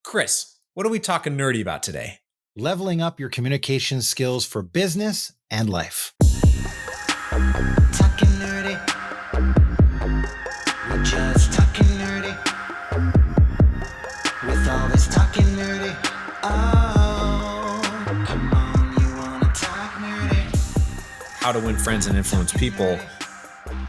Chris, what are we talking nerdy about today? Leveling up your communication skills for business and life. Talking nerdy. We're just talking nerdy. With all this talking nerdy. Oh, come on, you wanna talk nerdy? How to Win Friends and Influence People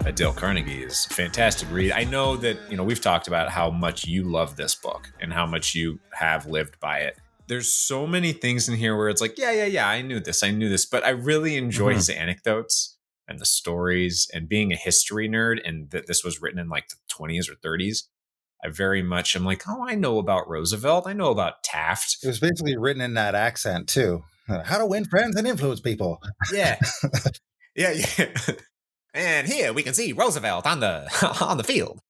by Dale Carnegie is a fantastic read. I know that, we've talked about how much you love this book and how much you have lived by it. There's so many things in here where it's like, yeah, I knew this, but I really enjoy his anecdotes and the stories and being a history nerd, and that this was written in like the 20s or 30s. I'm like, I know about Roosevelt. I know about Taft. It was basically written in that accent too. How to win friends and influence people. Yeah. Yeah. And here we can see Roosevelt on the field,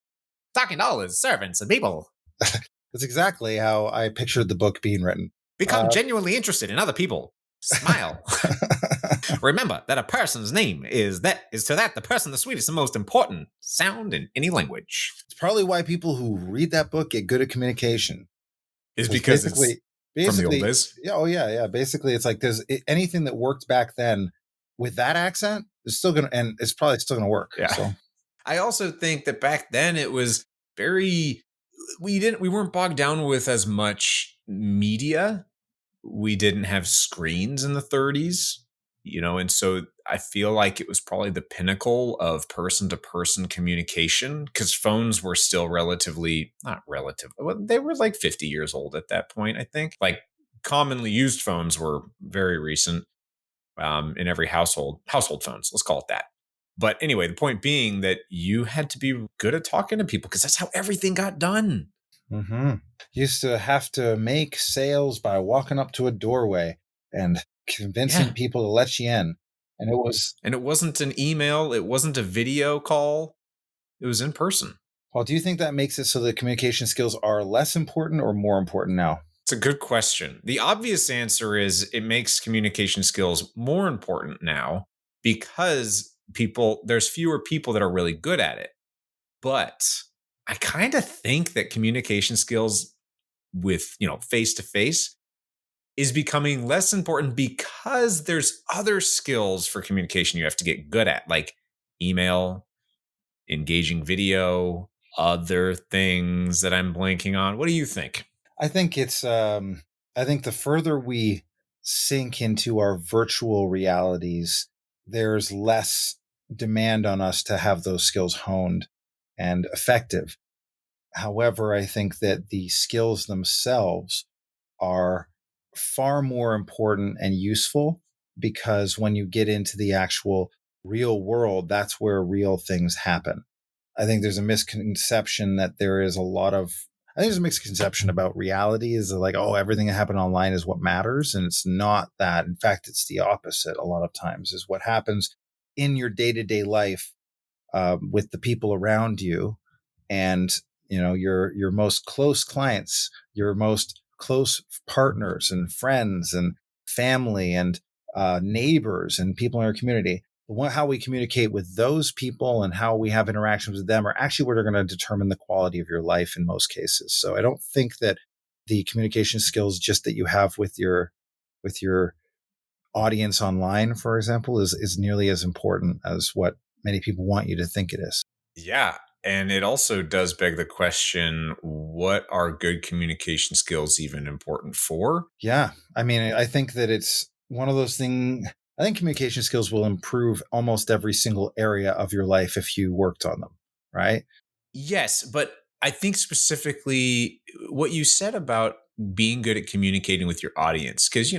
talking to all his servants and people. That's exactly how I pictured the book being written. Become genuinely interested in other people. Smile. Remember that a person's name is to that the person the sweetest and most important sound in any language. It's probably why people who read that book get good at communication. Is because basically from the old days. Yeah. Basically, it's like anything that worked back then with that accent is still gonna, and it's probably still gonna work. Yeah. So. I also think that back then it was we weren't bogged down with as much media. We didn't have screens in the 30s, and so I feel like it was probably the pinnacle of person-to-person communication, because phones were still they were like 50 years old at that point, I think. Like, commonly used phones were very recent in every household phones, let's call it that. But anyway, the point being that you had to be good at talking to people, because that's how everything got done. Mm-hmm. Used to have to make sales by walking up to a doorway and convincing people to let you in. And it wasn't an email. It wasn't a video call. It was in person. Well, do you think that makes it so that communication skills are less important or more important now? It's a good question. The obvious answer is it makes communication skills more important now, because there's fewer people that are really good at it. But I kind of think that communication skills with, face-to-face is becoming less important, because there's other skills for communication you have to get good at, like email, engaging video, other things that I'm blanking on. What do you think? I think I think the further we sink into our virtual realities, there's less demand on us to have those skills honed and effective. However, I think that the skills themselves are far more important and useful, because when you get into the actual real world, that's where real things happen. I think there's a misconception that there's a misconception about reality is like, everything that happened online is what matters. And it's not that. In fact, it's the opposite. A lot of times is what happens in your day-to-day life with the people around you, and your most close clients, your most close partners and friends and family and neighbors and people in our community. How we communicate with those people and how we have interactions with them are actually what are going to determine the quality of your life in most cases. So I don't think that the communication skills just that you have with your audience online, for example, is nearly as important as what many people want you to think it is. Yeah. And it also does beg the question, what are good communication skills even important for? Yeah. I mean, I think that it's one of those things. I think communication skills will improve almost every single area of your life if you worked on them, right? Yes, but I think specifically what you said about being good at communicating with your audience, because,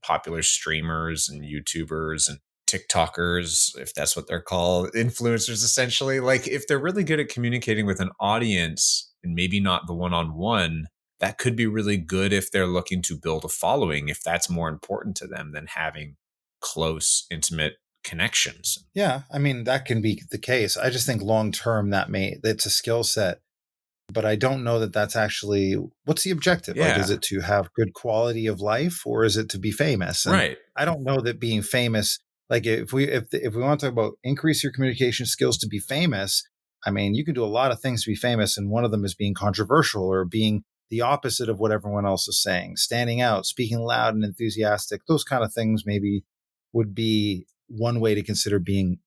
popular streamers and YouTubers and TikTokers, if that's what they're called, influencers, essentially, like if they're really good at communicating with an audience and maybe not the one-on-one, that could be really good if they're looking to build a following, if that's more important to them than having close, intimate connections. Yeah, I mean, that can be the case. I just think long-term that's a skill set, but I don't know that that's actually, what's the objective? Yeah. Like, is it to have good quality of life, or is it to be famous? And right. I don't know that being famous, like if we want to talk about increase your communication skills to be famous, I mean, you can do a lot of things to be famous, and one of them is being controversial or being the opposite of what everyone else is saying, standing out, speaking loud and enthusiastic. Those kind of things maybe would be one way to consider being,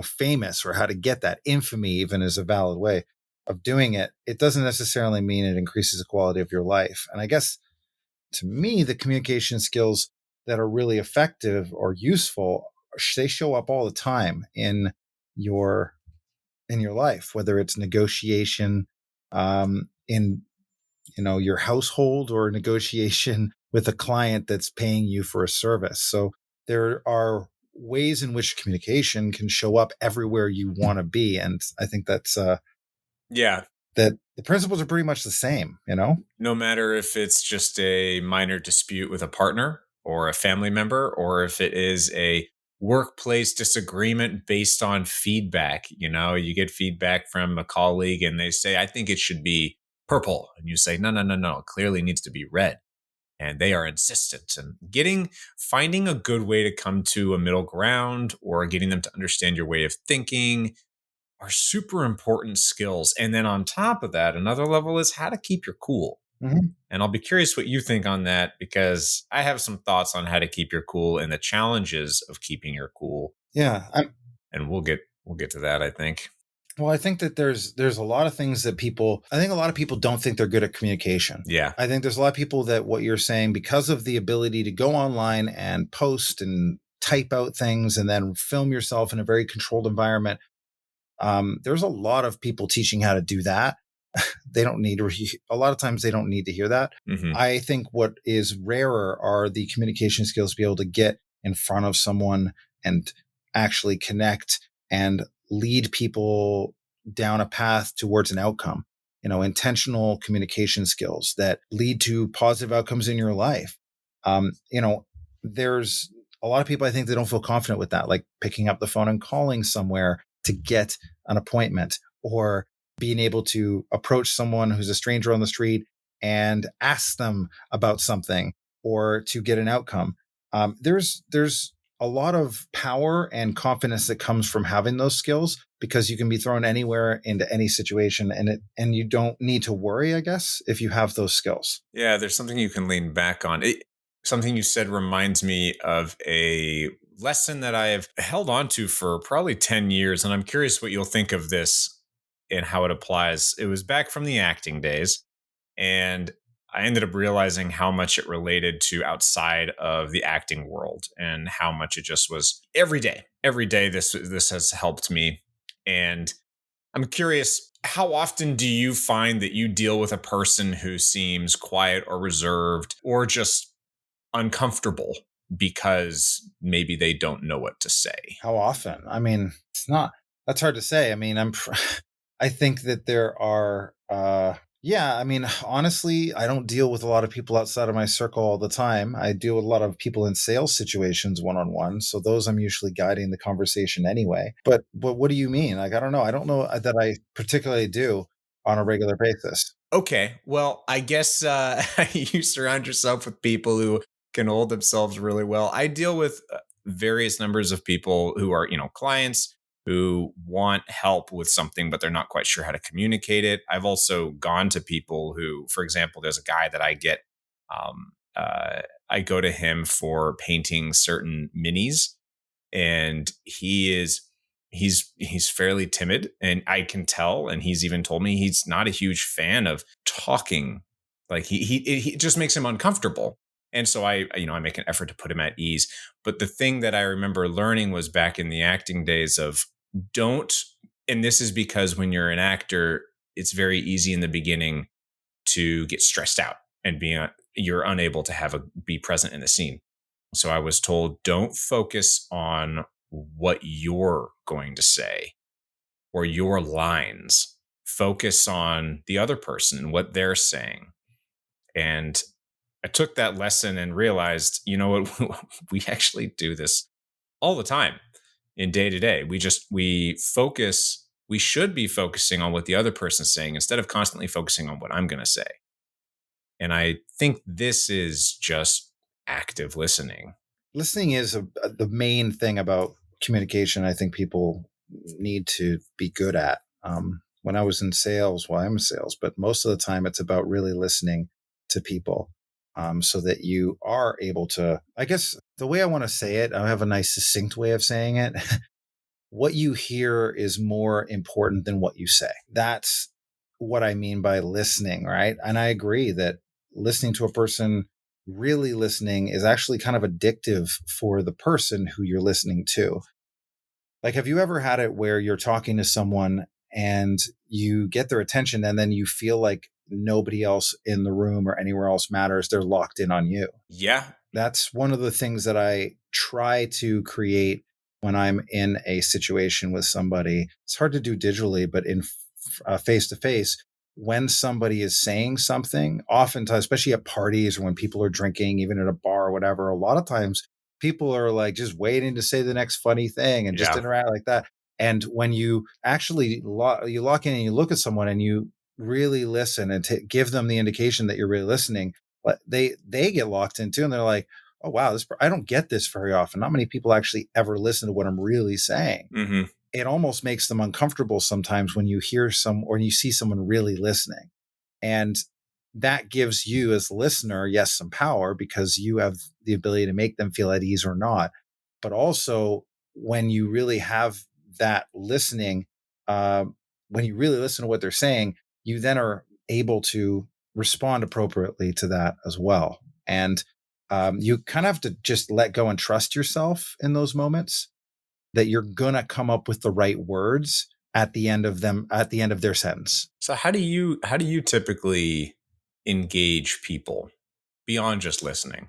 famous, or how to get that. Infamy even is a valid way of doing it. It doesn't necessarily mean it increases the quality of your life. And I guess to me, the communication skills that are really effective or useful, they show up all the time your in your life, whether it's negotiation in your household, or negotiation with a client that's paying you for a service. So there are ways in which communication can show up everywhere you want to be, and I think that's Yeah. that the principles are pretty much the same. No matter if it's just a minor dispute with a partner or a family member, or if it is a workplace disagreement based on feedback. You get feedback from a colleague and they say, I think it should be purple. And you say, no, no, no, no, it clearly needs to be red. And they are insistent, and finding a good way to come to a middle ground, or getting them to understand your way of thinking, are super important skills. And then on top of that, another level is how to keep your cool. Mhm. And I'll be curious what you think on that, because I have some thoughts on how to keep your cool and the challenges of keeping your cool. Yeah. And we'll get to that, I think. Well, I think that there's a lot of things that a lot of people don't think they're good at communication. Yeah. I think there's a lot of people that what you're saying, because of the ability to go online and post and type out things and then film yourself in a very controlled environment. There's a lot of people teaching how to do that. They don't need a lot of times they don't need to hear that. Mhm. I think what is rarer are the communication skills to be able to get in front of someone and actually connect and lead people down a path towards an outcome. Intentional communication skills that lead to positive outcomes in your life. There's a lot of people, I think, they don't feel confident with that, like picking up the phone and calling somewhere to get an appointment, or being able to approach someone who's a stranger on the street and ask them about something, or to get an outcome. There's a lot of power and confidence that comes from having those skills, because you can be thrown anywhere into any situation, and you don't need to worry, I guess, if you have those skills. Yeah, there's something you can lean back on. Something you said reminds me of a lesson that I have held on to for probably 10 years. And I'm curious what you'll think of this and how it applies. It was back from the acting days. And I ended up realizing how much it related to outside of the acting world, and how much it just was every day. Every day, this has helped me. And I'm curious, how often do you find that you deal with a person who seems quiet or reserved, or just uncomfortable because maybe they don't know what to say? How often? I mean, that's hard to say. I mean, I think that there are, I mean, honestly, I don't deal with a lot of people outside of my circle all the time. I deal with a lot of people in sales situations one-on-one. So those I'm usually guiding the conversation anyway. But what do you mean? Like, I don't know. I don't know that I particularly do on a regular basis. Okay, well, I guess you surround yourself with people who can hold themselves really well. I deal with various numbers of people who are, clients who want help with something, but they're not quite sure how to communicate it. I've also gone to people who, for example, there's a guy that I get, I go to him for painting certain minis, and he's fairly timid, and I can tell, and he's even told me he's not a huge fan of talking. Like he just makes him uncomfortable. And so I make an effort to put him at ease. But the thing that I remember learning was back in the acting days of don't, and this is because when you're an actor, it's very easy in the beginning to get stressed out and you're unable to be present in the scene. So I was told, don't focus on what you're going to say or your lines. Focus on the other person and what they're saying. And I took that lesson and realized, you know what, we actually do this all the time in day to day. We should be focusing on what the other person's saying instead of constantly focusing on what I'm going to say. And I think this is just active listening. Listening is the main thing about communication I think people need to be good at. when I was in sales, well, I'm in sales, but most of the time it's about really listening to people, so that you are able to, I guess the way I want to say it, I have a nice succinct way of saying it. What you hear is more important than what you say. That's what I mean by listening, right? And I agree that listening to a person, really listening, is actually kind of addictive for the person who you're listening to. Like, have you ever had it where you're talking to someone and you get their attention and then you feel like nobody else in the room or anywhere else matters? They're locked in on you. Yeah. That's one of the things that I try to create when I'm in a situation with somebody. It's hard to do digitally, but in face to face, when somebody is saying something, oftentimes, especially at parties or when people are drinking, even at a bar or whatever, a lot of times people are like just waiting to say the next funny thing and just Yeah. interact like that. And when you actually you lock in and you look at someone and you really listen and give them the indication that you're really listening, but they get locked into, and they're like, oh wow, I don't get this very often. Not many people actually ever listen to what I'm really saying. Hmm. It almost makes them uncomfortable sometimes when you hear or you see someone really listening. And that gives you as a listener, yes, some power because you have the ability to make them feel at ease or not. But also when you really have that listening, uh, when you really listen to what they're saying, you then are able to respond appropriately to that as well. And you kind of have to just let go and trust yourself in those moments that you're going to come up with the right words at the end of their sentence. So how do you typically engage people beyond just listening?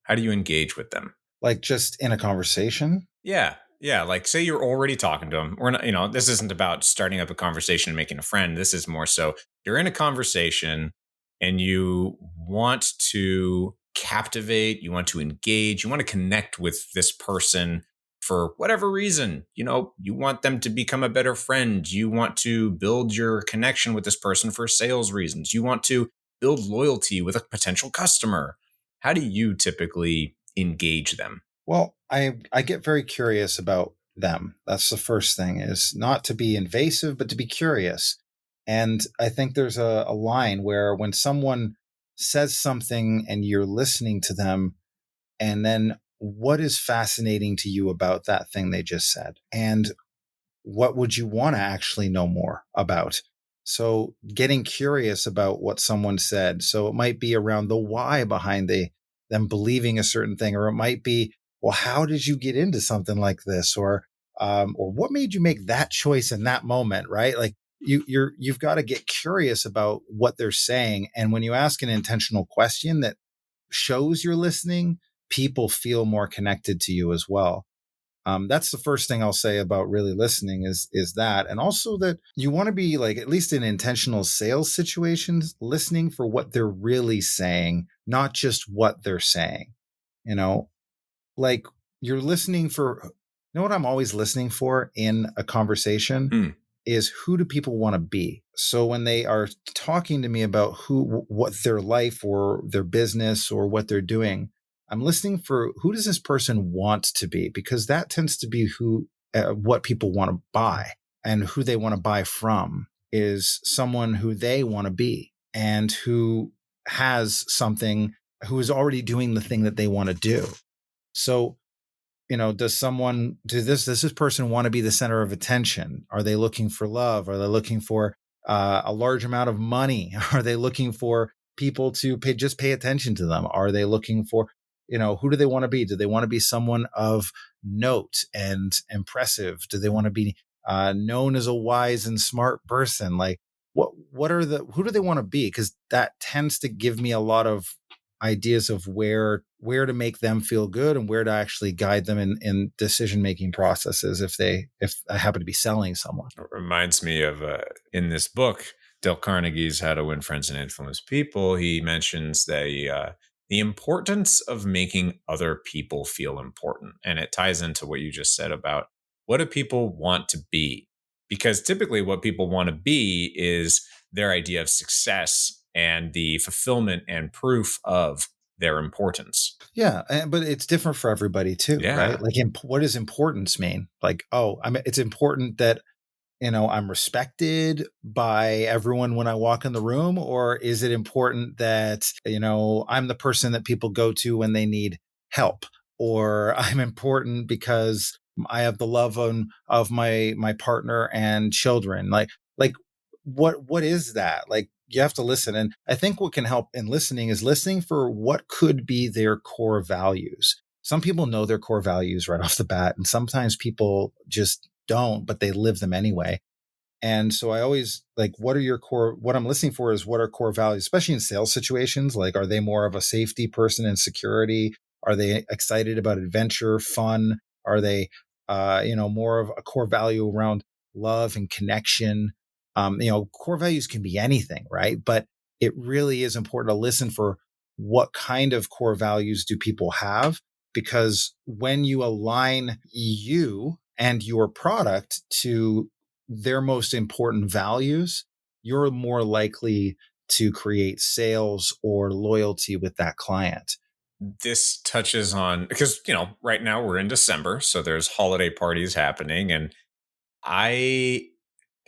How do you engage with them? Like just in a conversation. Yeah. Yeah. Like, say you're already talking to them. We're not, this isn't about starting up a conversation and making a friend. This is more so you're in a conversation and you want to captivate, you want to engage, you want to connect with this person for whatever reason. You want them to become a better friend. You want to build your connection with this person for sales reasons. You want to build loyalty with a potential customer. How do you typically engage them? Well, I get very curious about them. That's the first thing, is not to be invasive, but to be curious. And I think there's a line where when someone says something and you're listening to them, and then what is fascinating to you about that thing they just said? And what would you want to actually know more about? So getting curious about what someone said. So it might be around the why behind them believing a certain thing, or it might be, well, how did you get into something like this? Or what made you make that choice in that moment? Right. Like you've got to get curious about what they're saying. And when you ask an intentional question that shows you're listening, people feel more connected to you as well. That's the first thing I'll say about really listening is that, and also that you want to be, like, at least in intentional sales situations, listening for what they're really saying, not just what they're saying. You know, like, you're listening for. You know what I'm always listening for in a conversation Hmm. is, who do people want to be? So when they are talking to me about what their life or their business or what they're doing, I'm listening for, who does this person want to be? Because that tends to be what people want to buy, and who they want to buy from is someone who they want to be and who has something, who is already doing the thing that they want to do. So, does this person want to be the center of attention? Are they looking for love? Are they looking for a large amount of money? Are they looking for people to pay attention to them? Are they looking for, who do they want to be? Do they want to be someone of note and impressive? Do they want to be known as a wise and smart person? Like, who do they want to be? Because that tends to give me a lot of ideas of where to make them feel good and where to actually guide them in decision making processes if I happen to be selling someone. It reminds me of in this book, Dale Carnegie's How to Win Friends and Influence People. He mentions the importance of making other people feel important. And it ties into what you just said about, what do people want to be? Because typically what people want to be is their idea of success and the fulfillment and proof of their importance. Yeah, but it's different for everybody too, Yeah. right? Like, what does importance mean? Like, oh, I mean, it's important that I'm respected by everyone when I walk in the room? Or is it important that, I'm the person that people go to when they need help? Or I'm important because I have the love of my partner and children. Like what is that? Like you have to listen. And I think what can help in listening is listening for what could be their core values. Some people know their core values right off the bat, and sometimes people just don't, but they live them anyway. And so I always like, what I'm listening for is what are core values, especially in sales situations. Like, are they more of a safety person and security? Are they excited about adventure, fun? Are they, more of a core value around love and connection? Core values can be anything, right? But it really is important to listen for what kind of core values do people have? Because when you align you and your product to their most important values, you're more likely to create sales or loyalty with that client. This touches on, because right now we're in December, so there's holiday parties happening, and I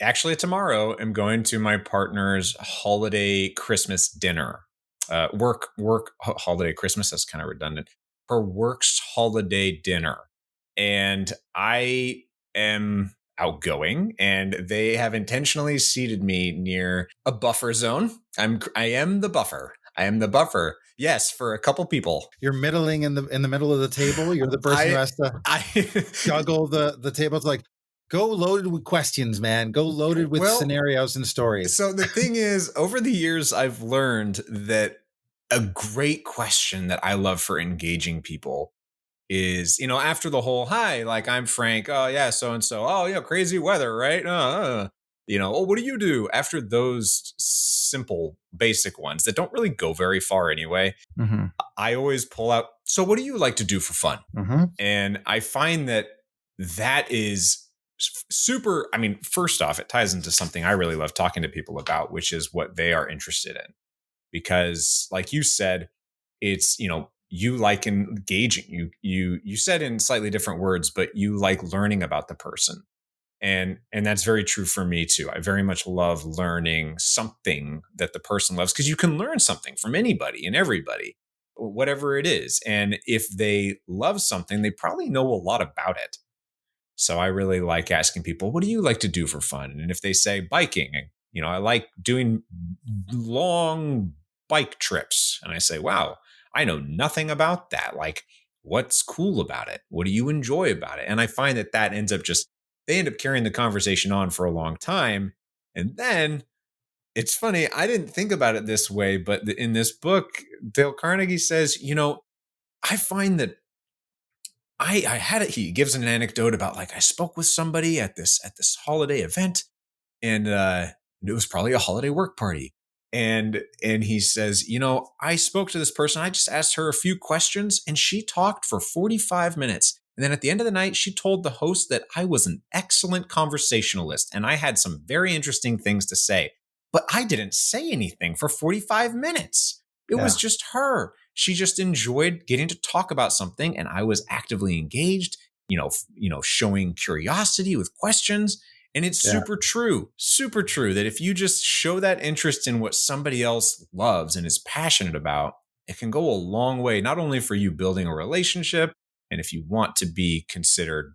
actually tomorrow am going to my partner's holiday Christmas dinner. Holiday Christmas, that's kind of redundant. Her work's holiday dinner. And I am outgoing, and they have intentionally seated me near a buffer zone. I am the buffer. I am the buffer. Yes, for a couple people. You're middling in the middle of the table. You're the person who I has to I juggle the table. It's like, go loaded with questions, man. Go loaded with well, scenarios and stories. so the thing is, over the years, I've learned that a great question that I love for engaging people is, after the whole, hi, like I'm Frank. Oh, yeah, so and so. Oh, yeah, crazy weather, right? Oh, what do you do? After those simple, basic ones that don't really go very far anyway, Mm-hmm. I always pull out, so what do you like to do for fun? Mm-hmm. And I find that that is super. I mean, first off, it ties into something I really love talking to people about, which is what they are interested in. Because, like you said, it's, you like engaging. You said in slightly different words, but you like learning about the person. And that's very true for me too. I very much love learning something that the person loves, because you can learn something from anybody and everybody, whatever it is. And if they love something, they probably know a lot about it. So I really like asking people, what do you like to do for fun? And if they say biking, I like doing long bike trips. And I say, wow, I know nothing about that. Like, what's cool about it? What do you enjoy about it? And I find that ends up they end up carrying the conversation on for a long time. And then it's funny, I didn't think about it this way, but in this book, Dale Carnegie says, I find that I had it. He gives an anecdote about, like, I spoke with somebody at this holiday event, and it was probably a holiday work party. And he says, I spoke to this person. I just asked her a few questions, and she talked for 45 minutes. And then at the end of the night, she told the host that I was an excellent conversationalist and I had some very interesting things to say. But I didn't say anything for 45 minutes. It was Yeah. just her. She just enjoyed getting to talk about something, and I was actively engaged, showing curiosity with questions. And it's Yeah. super true that if you just show that interest in what somebody else loves and is passionate about, it can go a long way, not only for you building a relationship, and if you want to be considered,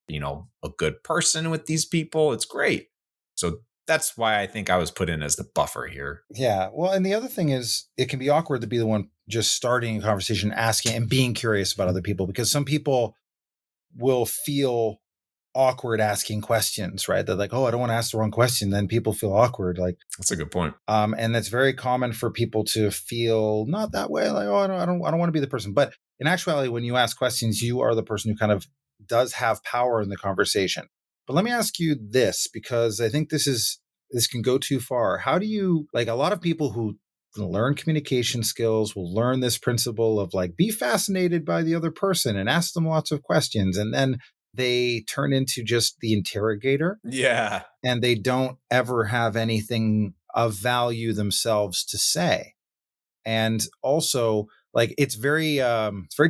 a good person with these people, it's great. So that's why I think I was put in as the buffer here. Yeah. Well, and the other thing is, it can be awkward to be the one just starting a conversation, asking and being curious about other people, because some people will feel awkward asking questions, right? They're like, oh, I don't want to ask the wrong question. Then people feel awkward. Like, That's a good point. and that's very common for people to feel not that way. Like, oh, I don't want to be the person. But in actuality, when you ask questions, you are the person who kind of does have power in the conversation. But let me ask you this, because I think this can go too far. How do you, like, a lot of people who learn communication skills will learn this principle of, like, be fascinated by the other person and ask them lots of questions. And then they turn into just the interrogator, Yeah. and they don't ever have anything of value themselves to say. And also, like, it's very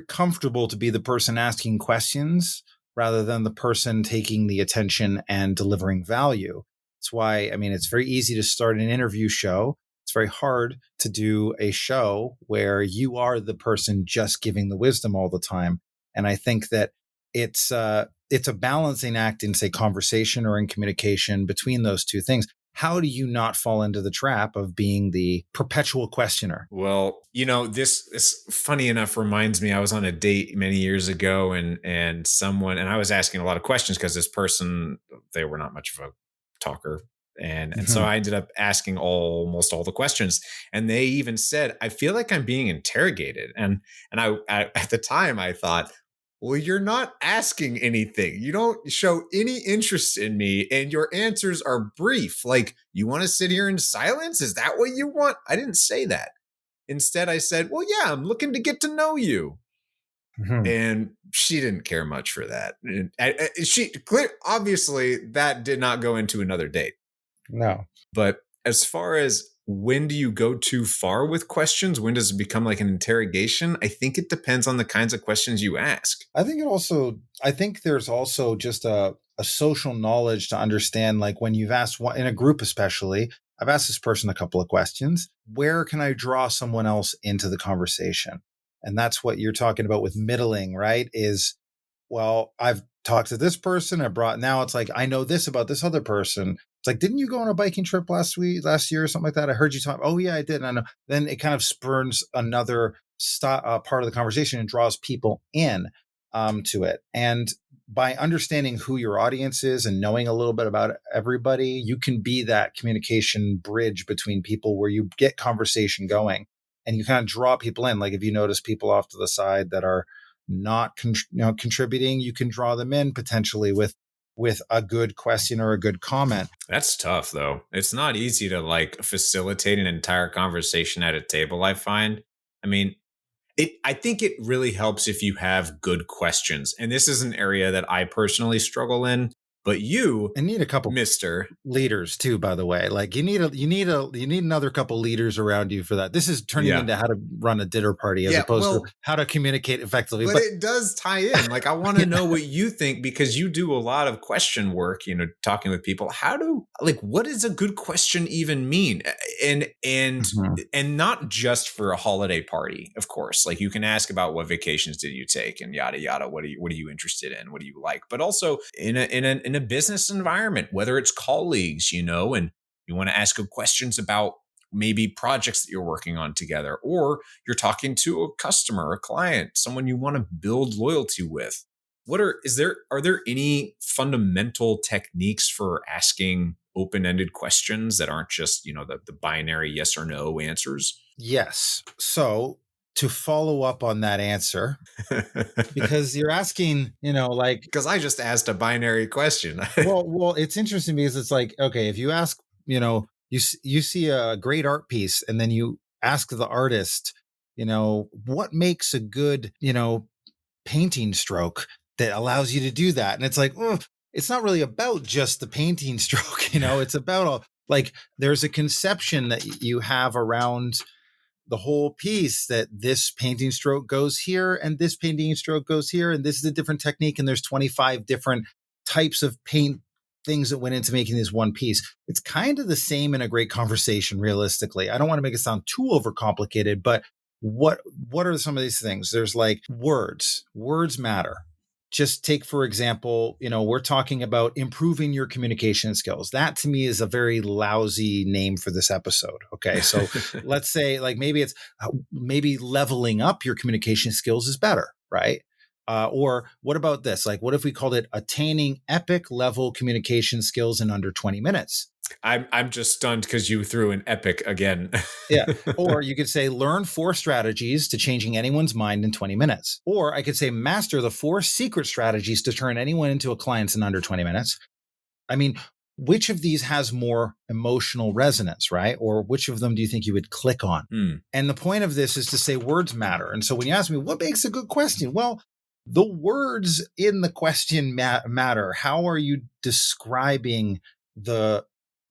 comfortable to be the person asking questions, rather than the person taking the attention and delivering value. That's why, I mean, it's very easy to start an interview show. It's very hard to do a show where you are the person just giving the wisdom all the time. And I think that it's a balancing act in, say, conversation or in communication between those two things. How do you not fall into the trap of being the perpetual questioner? Well, this funny enough reminds me, I was on a date many years ago, and I was asking a lot of questions because this person, they were not much of a talker. And so Mhm. I ended up asking almost all the questions. And they even said, I feel like I'm being interrogated. And I at the time I thought, well, you're not asking anything. You don't show any interest in me, and your answers are brief. Like, you want to sit here in silence? Is that what you want? I didn't say that. Instead, I said, well, yeah, I'm looking to get to know you. Mhm. And she didn't care much for that. And obviously that did not go into another date. No. But as far as when do you go too far with questions? When does it become like an interrogation? I think it depends on the kinds of questions you ask. I think there's also just a social knowledge to understand, like when you've asked one in a group, especially, I've asked this person a couple of questions. Where can I draw someone else into the conversation? And that's what you're talking about with middling, right? Is, well, I've talked to this person. Now it's like, I know this about this other person. It's like, didn't you go on a biking trip last year or something like that? I heard you talk. Oh yeah, I did. And I know. Then it kind of spurns another part of the conversation and draws people in to it. And by understanding who your audience is and knowing a little bit about everybody, you can be that communication bridge between people where you get conversation going and you kind of draw people in. Like if you notice people off to the side that are not contributing, you can draw them in potentially with a good question or a good comment. That's tough though. It's not easy to like facilitate an entire conversation at a table, I find. I mean, I think it really helps if you have good questions. And this is an area that I personally struggle in, but you, And need a couple Mister, leaders too, by the way. Like you need another couple leaders around you for that. This is turning yeah. into how to run a dinner party as Yeah, opposed to well, how to communicate effectively. but But it does tie in. Like, I want to know what you think because you do a lot of question work, talking with people. What does a good question even mean? And and Mhm. and not just for a holiday party, of course. Like, you can ask about what vacations did you take and yada yada. What are you interested in? What do you like? But also in a business environment, whether it's colleagues, and you want to ask good questions about maybe projects that you're working on together, or you're talking to a customer, a client, someone you want to build loyalty with. Are there any fundamental techniques for asking open-ended questions that aren't just, the binary yes or no answers? Yes. So to follow up on that answer, because you're asking, like, Because I just asked a binary question. well, it's interesting because it's like, okay, if you ask, you see a great art piece and then you ask the artist, what makes a good, painting stroke that allows you to do that. And it's like, it's not really about just the painting stroke, it's about like there's a conception that you have around the whole piece that this painting stroke goes here and this painting stroke goes here and this is a different technique and there's 25 different types of paint things that went into making this one piece. It's kind of the same in a great conversation. Realistically, I don't want to make it sound too overcomplicated, but what are some of these things? There's like words matter. Just take, for example, we're talking about improving your communication skills. That to me is a very lousy name for this episode. Okay. So let's say like maybe leveling up your communication skills is better, right? Or what about this? Like, what if we called it attaining epic level communication skills in under 20 minutes? I'm just stunned because you threw an epic again. Yeah. Or you could say learn 4 strategies to changing anyone's mind in 20 minutes. Or I could say master the 4 secret strategies to turn anyone into a client in under 20 minutes. I mean, which of these has more emotional resonance, right? Or which of them do you think you would click on? Hmm. And the point of this is to say words matter. And so when you ask me, what makes a good question? Well, the words in the question matter. How are you describing the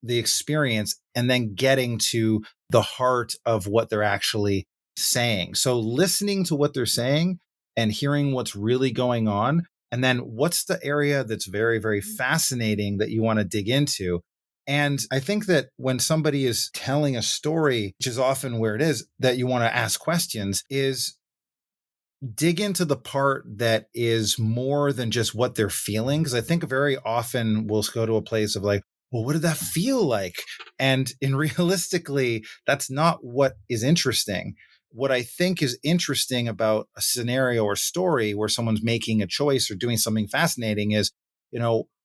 experience and then getting to the heart of what they're actually saying? So listening to what they're saying and hearing what's really going on And then what's the area that's very, very fascinating that you want to dig into? And I think that when somebody is telling a story, which is often where it is that you want to ask questions, is dig into the part that is more than just what they're feeling. Because I think very often we'll go to a place of like, well, what did that feel like? And in realistically, that's not what is interesting. What I think is interesting about a scenario or story where someone's making a choice or doing something fascinating is,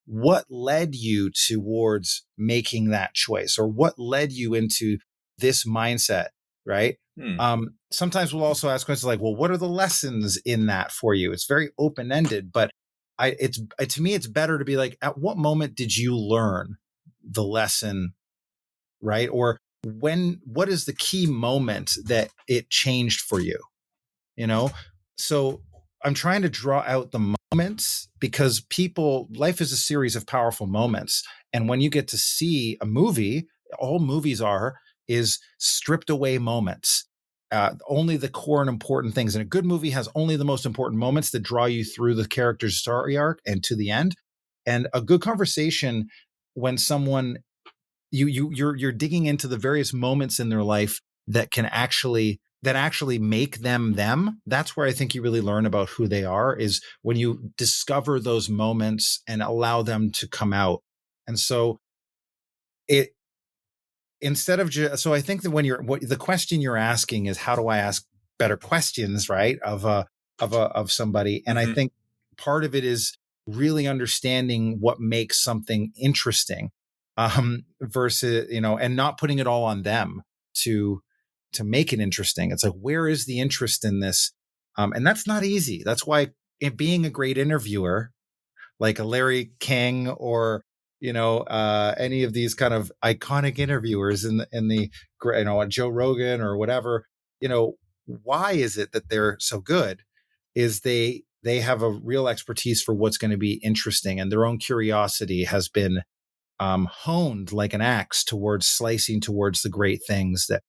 what led you towards making that choice, or what led you into this mindset, right? Hmm. Sometimes we'll also ask questions like, well, what are the lessons in that for you? It's very open-ended, but to me, it's better to be like, at what moment did you learn the lesson, right? Or what is the key moment that it changed for you? So I'm trying to draw out the moments, because life is a series of powerful moments. And when you get to see a movie, all movies is stripped away moments. Only the core and important things. And a good movie has only the most important moments that draw you through the character's story arc and to the end. And a good conversation, when someone you're digging into the various moments in their life that actually make them, that's where I think you really learn about who they are, is when you discover those moments and allow them to come out. And so it instead of just, so I think that the question you're asking is, how do I ask better questions, right, of somebody? And I think part of it is really understanding what makes something interesting, versus, and not putting it all on them to make it interesting. It's like, where is the interest in this? And that's not easy. That's why being a great interviewer, like a Larry King, or any of these kind of iconic interviewers a Joe Rogan or whatever, why is it that they're so good? Is they have a real expertise for what's going to be interesting, and their own curiosity has been honed like an axe towards slicing towards the great things that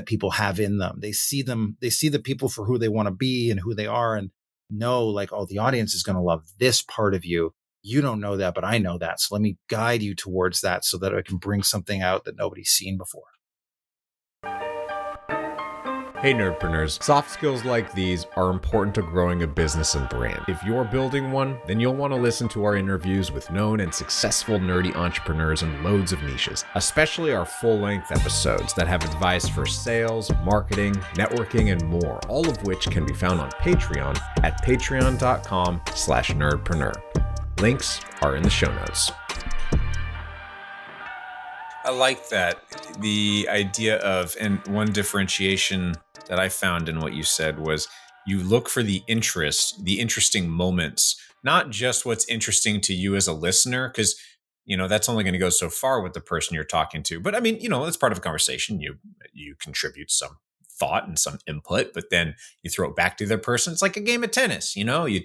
people have in them. They see the people for who they want to be and who they are, and know like, oh, the audience is going to love this part of you. You don't know that, but I know that. So let me guide you towards that so that I can bring something out that nobody's seen before. Hey Nerdpreneurs, soft skills like these are important to growing a business and brand. If you're building one, then you'll want to listen to our interviews with known and successful nerdy entrepreneurs in loads of niches, especially our full-length episodes that have advice for sales, marketing, networking, and more, all of which can be found on Patreon at patreon.com/nerdpreneur. Links are in the show notes. I like that. The idea of, and one differentiation that I found in what you said was, you look for the interesting moments, not just what's interesting to you as a listener, because, that's only going to go so far with the person you're talking to. But I mean, that's part of a conversation. You contribute some thought and some input, but then you throw it back to the other person. It's like a game of tennis, you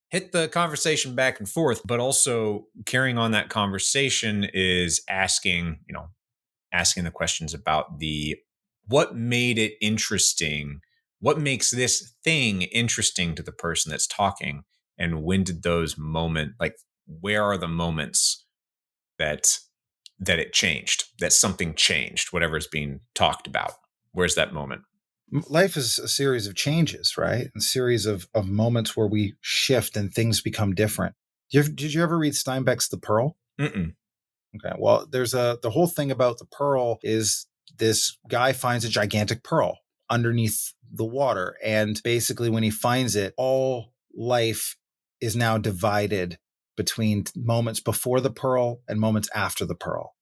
hit the conversation back and forth, but also carrying on that conversation is asking the questions about what made it interesting, what makes this thing interesting to the person that's talking, and when did those where are the moments that it changed, that something changed, whatever is being talked about. Where's that moment? Life is a series of changes, right? A series of moments where we shift and things become different. Did you ever read Steinbeck's The Pearl? Mm-mm. Okay. Well, there's the whole thing about the pearl is this guy finds a gigantic pearl underneath the water. And basically when he finds it, all life is now divided between moments before the pearl and moments after the pearl.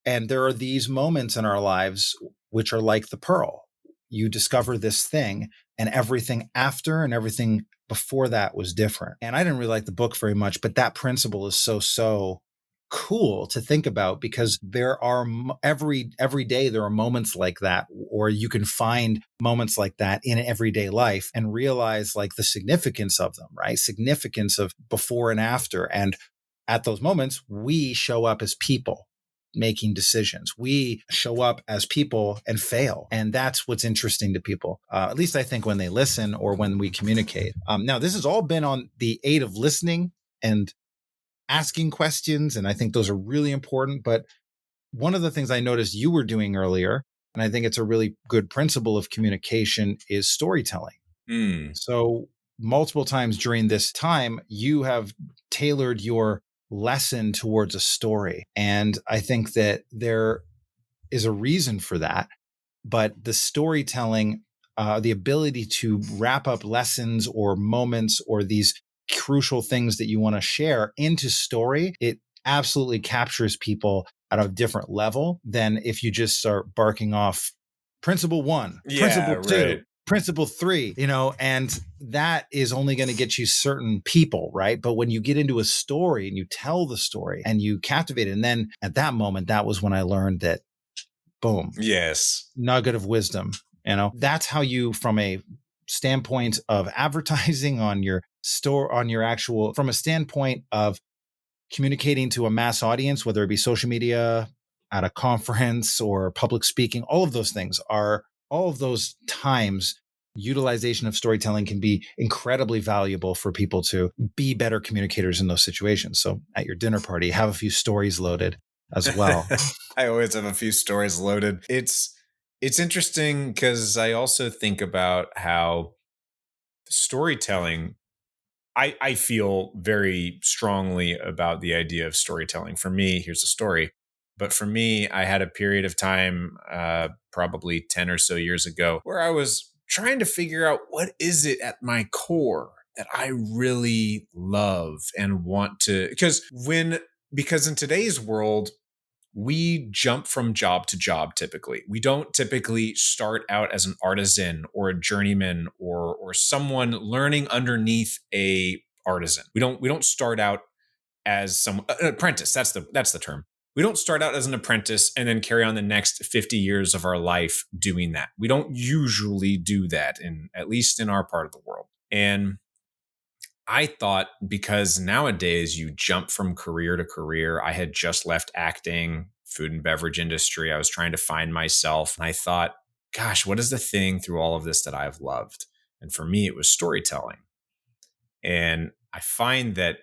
And there are these moments in our lives which are like the pearl. You discover this thing, and everything after and everything before that was different. And I didn't really like the book very much, but that principle is so cool to think about, because there are every day there are moments like that, or you can find moments like that in everyday life and realize like the significance of them, right? Significance of before and after. And at those moments, we show up as people. making decisions. We show up as people and fail. And that's what's interesting to people, at least I think when they listen or when we communicate. Now, this has all been on the aid of listening and asking questions. And I think those are really important. But one of the things I noticed you were doing earlier, and I think it's a really good principle of communication, is storytelling. Mm. So multiple times during this time, you have tailored your lesson towards a story. And I think that there is a reason for that. But the storytelling, the ability to wrap up lessons or moments or these crucial things that you want to share into story, it absolutely captures people at a different level than if you just start barking off principle 1, Yeah, principle 2, right. principle 3, and that is only going to get you certain people, right? But when you get into a story and you tell the story and you captivate it, and then at that moment, that was when I learned that, boom, Yes. nugget of wisdom. That's how you, from a standpoint of advertising on your store, on your actual, from a standpoint of communicating to a mass audience, whether it be social media, at a conference, or public speaking, all of those things are, all of those times, utilization of storytelling can be incredibly valuable for people to be better communicators in those situations. So at your dinner party, have a few stories loaded as well. I always have a few stories loaded. It's interesting because I also think about how storytelling, I feel very strongly about the idea of storytelling. For me, here's a story. But for me, I had a period of time, probably 10 or so years ago, where I was trying to figure out what is it at my core that I really love and want to, because in today's world, we jump from job to job typically. We don't typically start out as an artisan or a journeyman or someone learning underneath a artisan. We don't start out as an apprentice. That's the term. We don't start out as an apprentice and then carry on the next 50 years of our life doing that. We don't usually do that, at least in our part of the world. And I thought, because nowadays you jump from career to career. I had just left acting, food and beverage industry. I was trying to find myself. And I thought, gosh, what is the thing through all of this that I've loved? And for me, it was storytelling. And I find that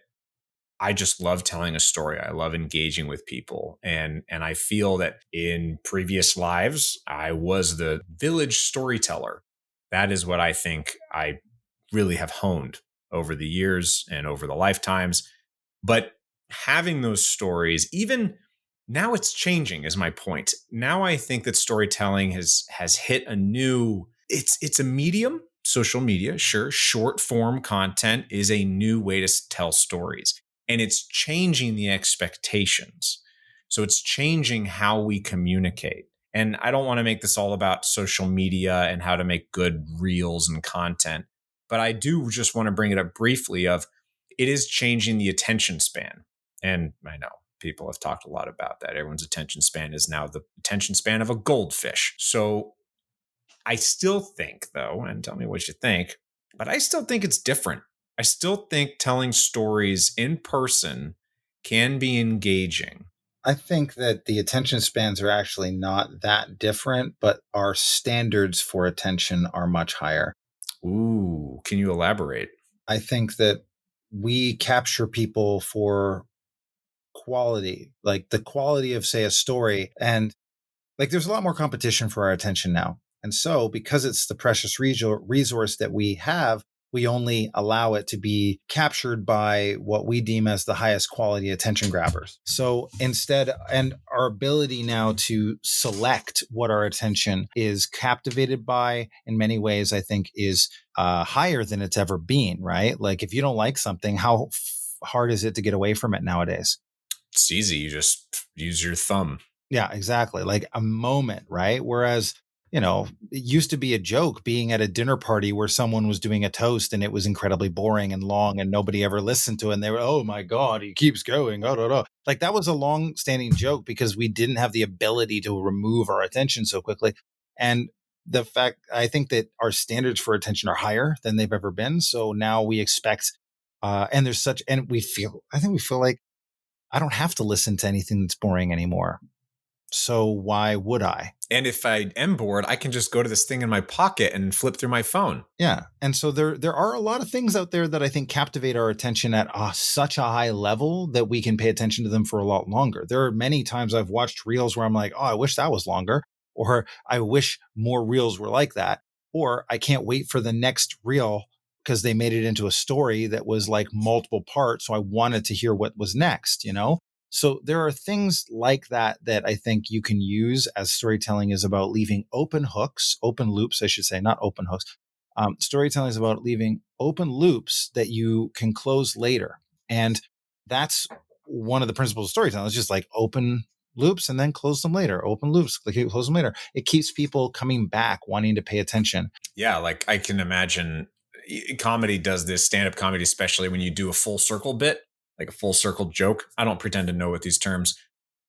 I just love telling a story. I love engaging with people. And I feel that in previous lives, I was the village storyteller. That is what I think I really have honed over the years and over the lifetimes. But having those stories, even now, it's changing, is my point. Now I think that storytelling has hit a new, it's a medium, social media, sure. Short form content is a new way to tell stories. And it's changing the expectations. So it's changing how we communicate. And I don't want to make this all about social media and how to make good reels and content, but I do just want to bring it up briefly of, it is changing the attention span. And I know people have talked a lot about that. Everyone's attention span is now the attention span of a goldfish. So I still think, though, and tell me what you think, but I still think it's different. I still think telling stories in person can be engaging. I think that the attention spans are actually not that different, but our standards for attention are much higher. Ooh, can you elaborate? I think that we capture people for quality, like the quality of, say, a story. And like, there's a lot more competition for our attention now. And so, because it's the precious resource that we have, we only allow it to be captured by what we deem as the highest quality attention grabbers. So instead, and our ability now to select what our attention is captivated by, in many ways, I think is higher than it's ever been, right? Like, if you don't like something, how hard is it to get away from it nowadays? It's easy. You just use your thumb. Yeah, exactly. Like a moment, right? Whereas, it used to be a joke being at a dinner party where someone was doing a toast and it was incredibly boring and long and nobody ever listened to it. And they were, oh my God, he keeps going. Oh, no, no. Like, that was a long standing joke because we didn't have the ability to remove our attention so quickly. And I think that our standards for attention are higher than they've ever been. So now we expect, and I think we feel like I don't have to listen to anything that's boring anymore. So why would I? And if I am bored, I can just go to this thing in my pocket and flip through my phone. Yeah. And so there are a lot of things out there that I think captivate our attention at such a high level that we can pay attention to them for a lot longer. There are many times I've watched reels where I'm like, oh, I wish that was longer, or I wish more reels were like that, or I can't wait for the next reel because they made it into a story that was like multiple parts. So I wanted to hear what was next, you know? So there are things like that that I think you can use as storytelling is about leaving open hooks, open loops, I should say, not open hooks. Storytelling is about leaving open loops that you can close later. And that's one of the principles of storytelling. It's just like open loops and then close them later, open loops, close them later. It keeps people coming back, wanting to pay attention. Yeah, like I can imagine comedy does this, stand-up comedy, especially when you do a full circle bit, like a full circle joke. I don't pretend to know what these terms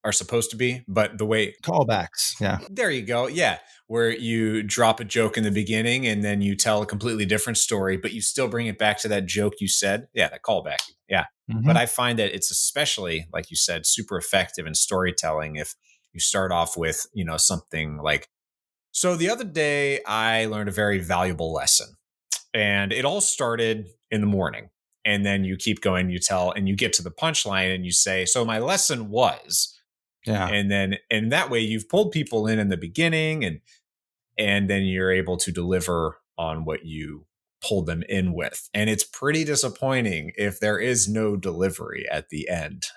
are supposed to be, but the way Callbacks. Yeah. there you go. Yeah. Where you drop a joke in the beginning and then you tell a completely different story, but you still bring it back to that joke you said. Yeah, that callback. Yeah. But I find that it's especially, like you said, super effective in storytelling if you start off with, something like, so the other day I learned a very valuable lesson. And it all started in the morning. And then you keep going, you tell, and you get to the punchline and you say, so my lesson was, Yeah. and that way you've pulled people in the beginning and then you're able to deliver on what you pulled them in with. And it's pretty disappointing if there is no delivery at the end.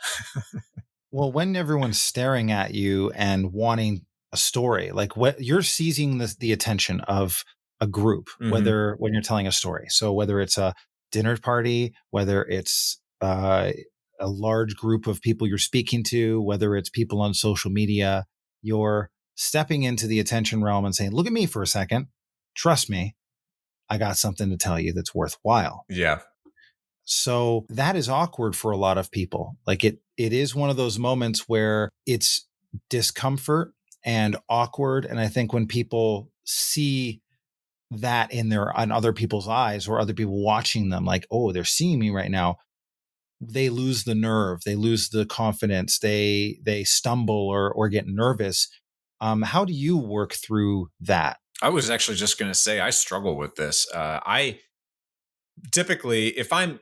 Well, when everyone's staring at you and wanting a story, like what you're seizing the attention of a group, whether when you're telling a story. So whether it's a dinner party, whether it's a large group of people you're speaking to, whether it's people on social media, you're stepping into the attention realm and saying, look at me for a second. Trust me. I got something to tell you that's worthwhile. Yeah. So that is awkward for a lot of people. Like it is one of those moments where it's discomfort and awkward. And I think when people see that on other people's eyes or other people watching them, like, oh, they're seeing me right now, they lose the nerve, they lose the confidence, they stumble or get nervous. How do you work through that? I was actually just going to say I struggle with this. I typically, if I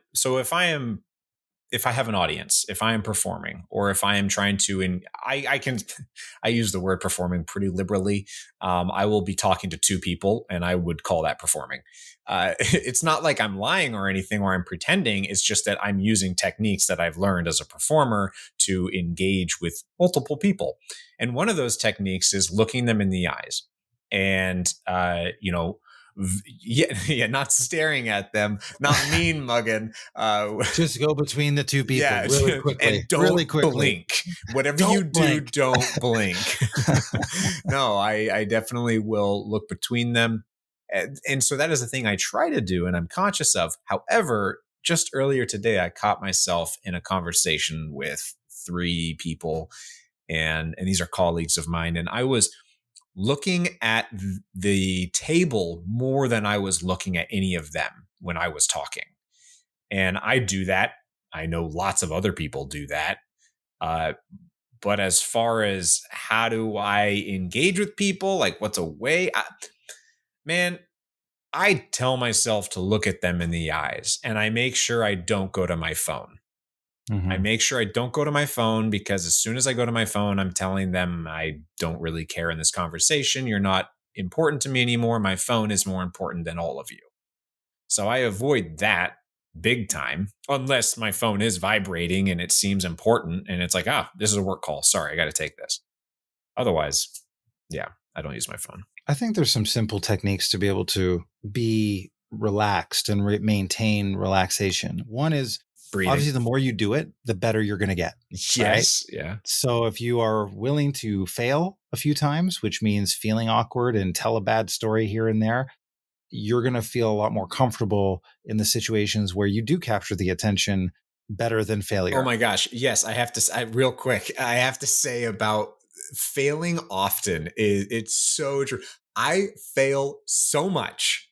have an audience, if I am performing, or if I am trying to, I use the word performing pretty liberally. I will be talking to two people, and I would call that performing. It's not like I'm lying or anything, or I'm pretending. It's just that I'm using techniques that I've learned as a performer to engage with multiple people. And one of those techniques is looking them in the eyes, and not staring at them, not mean mugging. Just go between the two people really quickly. And don't really quickly. blink. Whatever you do, don't blink. No, I definitely will look between them. And so that is the thing I try to do and I'm conscious of. However, just earlier today, I caught myself in a conversation with three people, and these are colleagues of mine, and I was looking at the table more than I was looking at any of them when I was talking. And I do that. I know lots of other people do that. But as far as how do I engage with people, like what's a way, I tell myself to look at them in the eyes, and I make sure I don't go to my phone. I make sure I don't go to my phone, because as soon as I go to my phone, I'm telling them I don't really care in this conversation. You're not important to me anymore. My phone is more important than all of you. So I avoid that big time, unless my phone is vibrating and it seems important and it's like, this is a work call. Sorry, I got to take this. Otherwise, yeah, I don't use my phone. I think there's some simple techniques to be able to be relaxed and maintain relaxation. One is breathing. Obviously, the more you do it, the better you're going to get. Yes. Right? Yeah. So if you are willing to fail a few times, which means feeling awkward and tell a bad story here and there, you're going to feel a lot more comfortable in the situations where you do capture the attention better than failure. Oh my gosh. Yes. I have to, real quick, I have to say about failing often it's so true. I fail so much.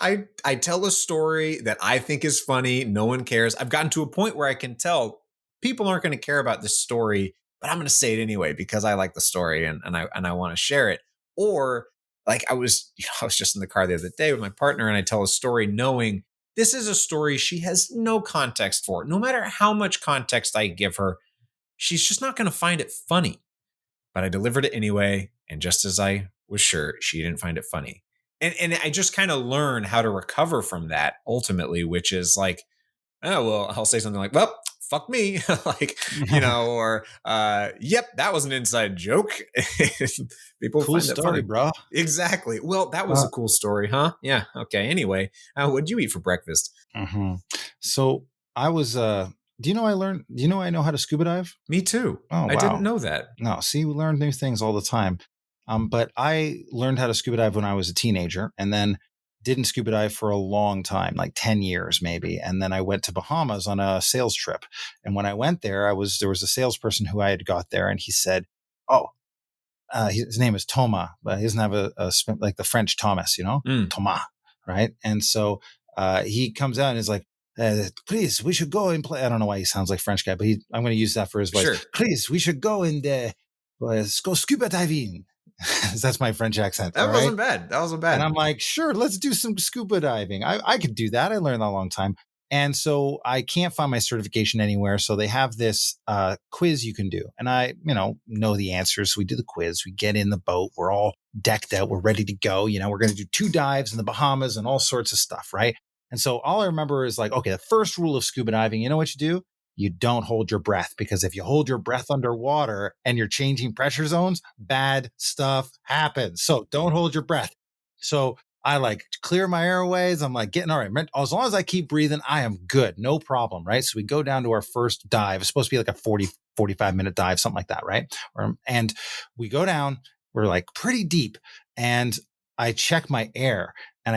I tell a story that I think is funny. No one cares. I've gotten to a point where I can tell people aren't going to care about this story but I'm going to say it anyway because I like the story and I want to share it. Or like I was just in the car the other day with my partner and I tell a story knowing this is a story she has no context for. No matter how much context I give her, she's just not going to find it funny. But I delivered it anyway. And just as I was sure, she didn't find it funny. And I just kind of learn how to recover from that ultimately, which is like, oh, well, I'll say something like, well, fuck me. Like, or, yep, that was an inside joke. People Cool find that story, funny. bro. Exactly. Well, that was a cool story, huh? Yeah. Okay. Anyway, what'd you eat for breakfast? So I was, do you know I know how to scuba dive? Me too. Oh, I didn't wow. know that. No, see, we learn new things all the time. But I learned how to scuba dive when I was a teenager and then didn't scuba dive for a long time, like 10 years maybe. And then I went to Bahamas on a sales trip. And when I went there, there was a salesperson who I had got there and he said, oh, his name is Thomas, but he doesn't have like the French Thomas, Thomas, right? And so he comes out and is like, please, we should go and play. I don't know why he sounds like French guy, but I'm going to use that for his voice. Sure. Please, we should go and go scuba diving. That's my French accent. That wasn't bad. That wasn't bad. And I'm like, sure, let's do some scuba diving. I could do that. I learned that a long time. And so I can't find my certification anywhere. So they have this quiz you can do. And I, know the answers. So we do the quiz. We get in the boat. We're all decked out. We're ready to go. We're going to do 2 dives in the Bahamas and all sorts of stuff, right? And so all I remember is like, okay, the first rule of scuba diving, you know what you do? You don't hold your breath, because if you hold your breath underwater and you're changing pressure zones, bad stuff happens. So don't hold your breath. So I like clear my airways. I'm like getting all right. As long as I keep breathing, I am good. No problem. Right. So we go down to our first dive. It's supposed to be like a 45-minute dive, something like that. Right. And we go down, we're like pretty deep, and I check my air. And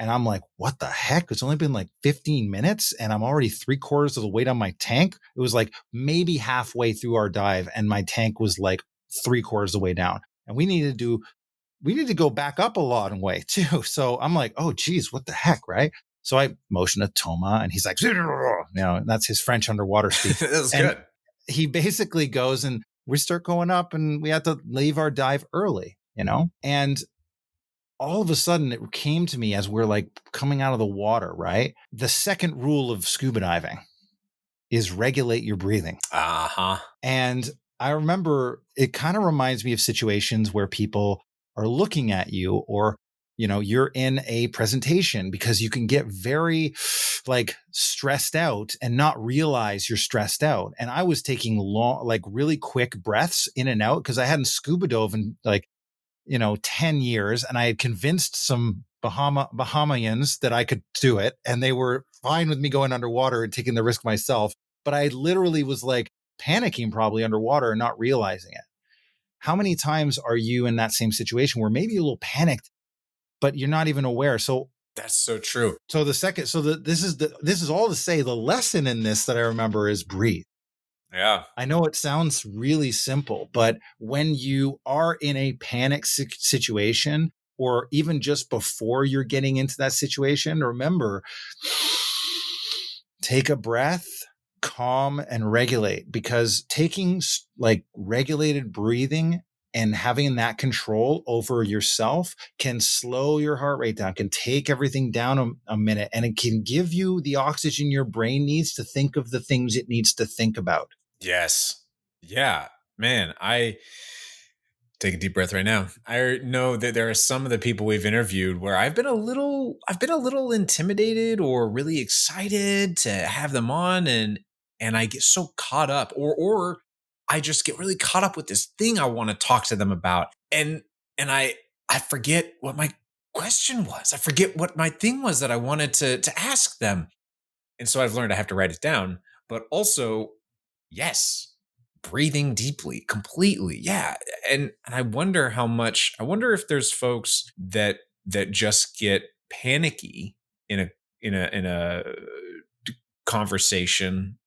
I'm like, what the heck? It's only been like 15 minutes and I'm already 3/4 of the way down my tank. It was like maybe halfway through our dive and my tank was like 3/4 of the way down. And we need to go back up a long way too. So I'm like, oh geez, what the heck? Right. So I motion to Toma and he's like, that's his French underwater speak. That's good. He basically goes and we start going up and we have to leave our dive early, and all of a sudden it came to me as we're like coming out of the water, right? The second rule of scuba diving is regulate your breathing. Uh-huh. And I remember it kind of reminds me of situations where people are looking at you or, you're in a presentation, because you can get very like stressed out and not realize you're stressed out. And I was taking long, like really quick breaths in and out because I hadn't scuba dove in like, 10 years. And I had convinced some Bahamians that I could do it. And they were fine with me going underwater and taking the risk myself. But I literally was like panicking probably underwater and not realizing it. How many times are you in that same situation where maybe you're a little panicked, but you're not even aware? So that's so true. So this is all to say the lesson in this that I remember is breathe. Yeah. I know it sounds really simple, but when you are in a panic situation, or even just before you're getting into that situation, remember, take a breath, calm, and regulate, because taking like regulated breathing and having that control over yourself can slow your heart rate down, can take everything down a minute, and it can give you the oxygen your brain needs to think of the things it needs to think about. Yes. Yeah, man, I take a deep breath right now. I know that there are some of the people we've interviewed where I've been a little intimidated or really excited to have them on, and I get so caught up, or I just get really caught up with this thing I want to talk to them about, and I forget what my question was. I forget what my thing was that I wanted to ask them, and so I've learned I have to write it down, but also, yes, breathing deeply, completely. Yeah. And I wonder if there's folks that just get panicky in a conversation.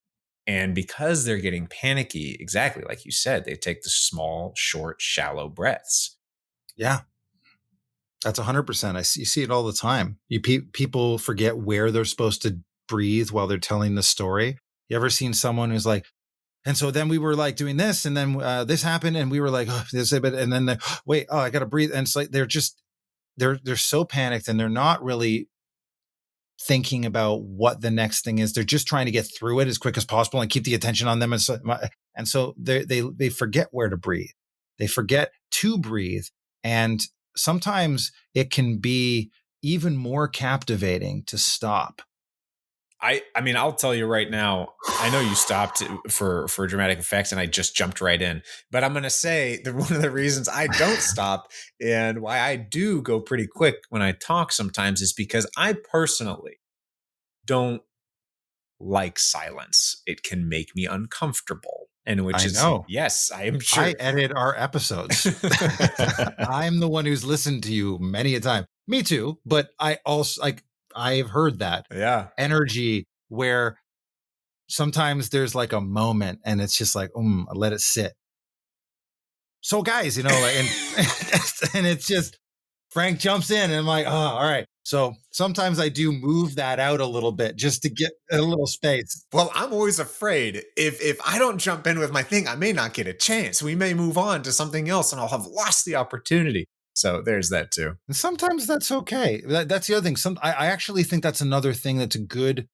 And because they're getting panicky, exactly like you said, they take the small, short, shallow breaths. Yeah. That's 100%. You see it all the time. People forget where they're supposed to breathe while they're telling the story. You ever seen someone who's like, And so then we were like doing this, and then this happened, and we were like, oh, this, but, and then wait, oh, I got to breathe. And it's like, they're so panicked, and they're not really thinking about what the next thing is. They're just trying to get through it as quick as possible and keep the attention on them. And so they forget where to breathe. They forget to breathe. And sometimes it can be even more captivating to stop. I mean, I'll tell you right now, I know you stopped for dramatic effects and I just jumped right in, but I'm going to say that one of the reasons I don't stop and why I do go pretty quick when I talk sometimes is because I personally don't like silence. It can make me uncomfortable. And which I is, know. yes, I am sure. I edit our episodes. I'm the one who's listened to you many a time. Me too. But I also I've heard that energy where sometimes there's like a moment and it's just like, let it sit. So guys, like, and it's just Frank jumps in and I'm like, oh, all right. So sometimes I do move that out a little bit just to get a little space. Well, I'm always afraid if I don't jump in with my thing, I may not get a chance. We may move on to something else and I'll have lost the opportunity. So there's that too. And sometimes that's okay. That's the other thing. I actually think that's another thing that's a good,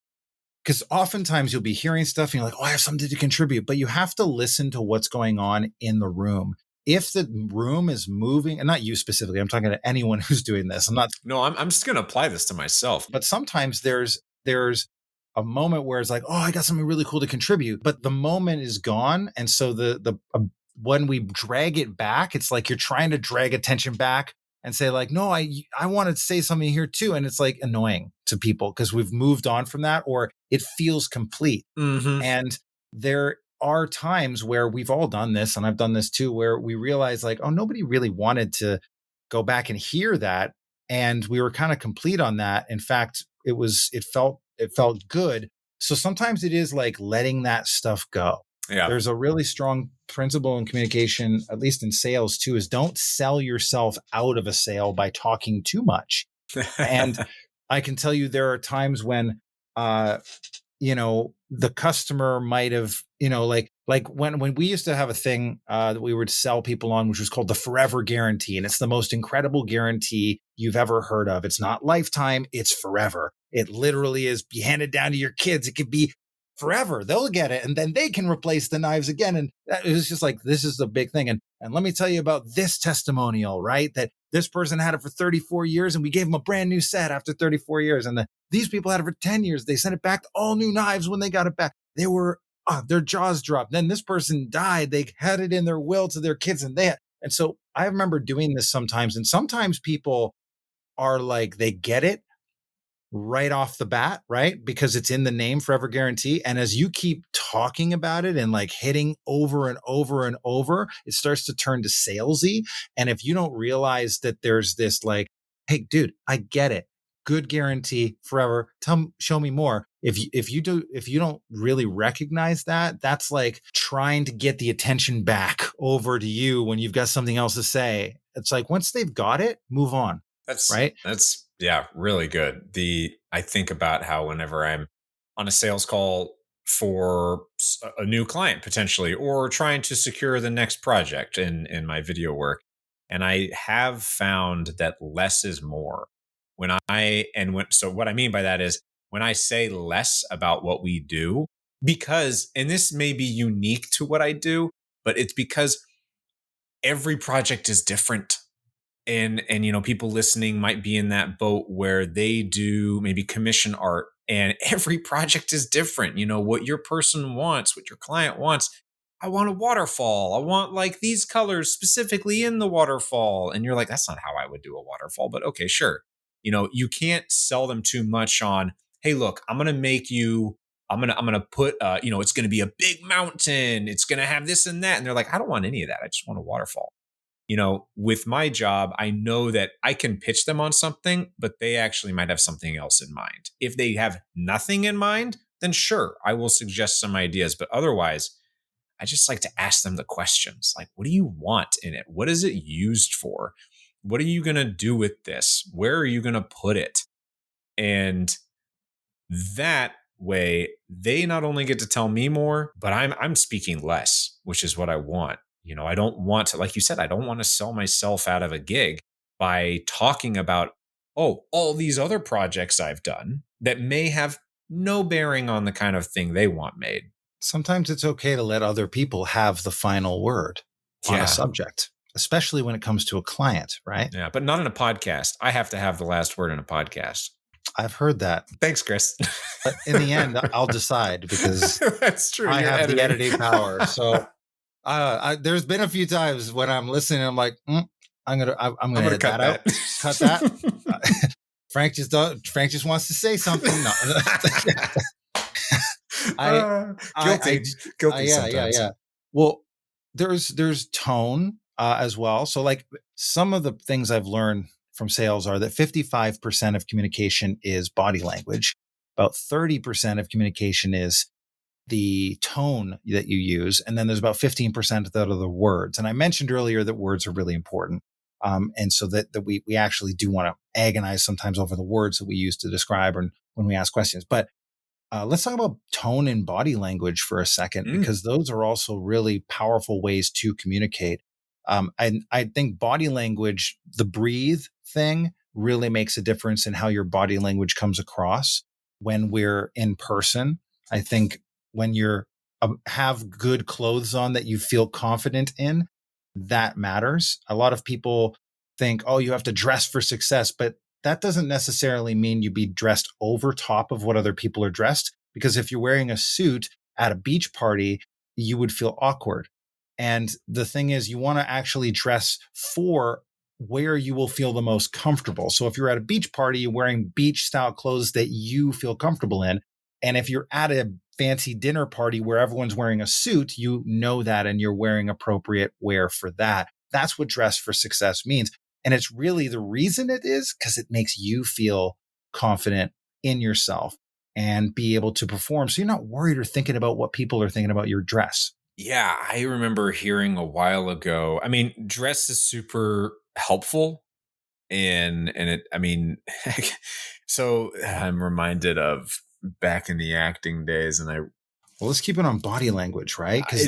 because oftentimes you'll be hearing stuff and you're like, oh, I have something to contribute, but you have to listen to what's going on in the room. If the room is moving, and not you specifically, I'm talking to anyone who's doing this. I'm just going to apply this to myself. But sometimes there's a moment where it's like, oh, I got something really cool to contribute, but the moment is gone. And so when we drag it back, it's like you're trying to drag attention back and say like, no, I want to say something here too. And it's like annoying to people because we've moved on from that, or it feels complete. Mm-hmm. And there are times where we've all done this, and I've done this too, where we realize like, oh, nobody really wanted to go back and hear that. And we were kind of complete on that. In fact, it felt good. So sometimes it is like letting that stuff go. Yeah. There's a really strong principle in communication, at least in sales too, is don't sell yourself out of a sale by talking too much. And I can tell you there are times when, the customer might have, like when we used to have a thing that we would sell people on, which was called the forever guarantee. And it's the most incredible guarantee you've ever heard of. It's not lifetime, it's forever. It literally is be handed down to your kids. It could be forever. They'll get it. And then they can replace the knives again. And it was just like, this is the big thing. And let me tell you about this testimonial, right? That this person had it for 34 years and we gave them a brand new set after 34 years. And these people had it for 10 years. They sent it back to all new knives when they got it back. They were, their jaws dropped. Then this person died. They had it in their will to their kids. And so I remember doing this sometimes. And sometimes people are like, they get it right off the bat, right? Because it's in the name, forever guarantee. And as you keep talking about it and like hitting over and over and over, it starts to turn to salesy. And if you don't realize that there's this like, hey, dude, I get it. Good guarantee forever. Show me more. If you don't really recognize that, that's like trying to get the attention back over to you when you've got something else to say. It's like once they've got it, move on. That's right. That's really good. I think about how whenever I'm on a sales call for a new client potentially, or trying to secure the next project in my video work, and I have found that less is more. So what I mean by that is when I say less about what we do, because, and this may be unique to what I do, but it's because every project is different. And people listening might be in that boat where they do maybe commission art and every project is different. What your person wants, what your client wants. I want a waterfall. I want like these colors specifically in the waterfall. And you're like, that's not how I would do a waterfall, but okay, sure. You can't sell them too much on, hey, look, I'm going to put, it's going to be a big mountain. It's going to have this and that. And they're like, I don't want any of that. I just want a waterfall. With my job, I know that I can pitch them on something, but they actually might have something else in mind. If they have nothing in mind, then sure, I will suggest some ideas. But otherwise, I just like to ask them the questions. Like, what do you want in it? What is it used for? What are you going to do with this? Where are you going to put it? And that way, they not only get to tell me more, but I'm speaking less, which is what I want. I don't want to, like you said, I don't want to sell myself out of a gig by talking about, all these other projects I've done that may have no bearing on the kind of thing they want made. Sometimes it's okay to let other people have the final word on a subject, especially when it comes to a client, right? Yeah, but not in a podcast. I have to have the last word in a podcast. I've heard that. Thanks, Chris. But in the end, I'll decide because that's true. I have the editing power. So there's been a few times when I'm listening, I'm like, I'm gonna edit cut that out. Cut that. Frank just wants to say something. No. Guilty. Yeah. Well, there's tone as well. So like some of the things I've learned from sales are that 55% of communication is body language. About 30% of communication is the tone that you use. And then there's about 15% that are the words. And I mentioned earlier that words are really important. And so that we actually do want to agonize sometimes over the words that we use to describe or when we ask questions. But let's talk about tone and body language for a second, because those are also really powerful ways to communicate. And I think body language, the breathe thing, really makes a difference in how your body language comes across when we're in person. I think when you're have good clothes on that you feel confident in, that matters. A lot of people think, you have to dress for success, but that doesn't necessarily mean you be dressed over top of what other people are dressed. Because if you're wearing a suit at a beach party, you would feel awkward. And the thing is, you want to actually dress for where you will feel the most comfortable. So if you're at a beach party, you're wearing beach style clothes that you feel comfortable in. And if you're at a fancy dinner party where everyone's wearing a suit, you know that, and you're wearing appropriate wear for that. That's what dress for success means. And it's really the reason it is because it makes you feel confident in yourself and be able to perform. So you're not worried or thinking about what people are thinking about your dress. Yeah, I remember hearing a while ago. I mean, dress is super helpful. And so I'm reminded of back in the acting days, and well, let's keep it on body language, right? Because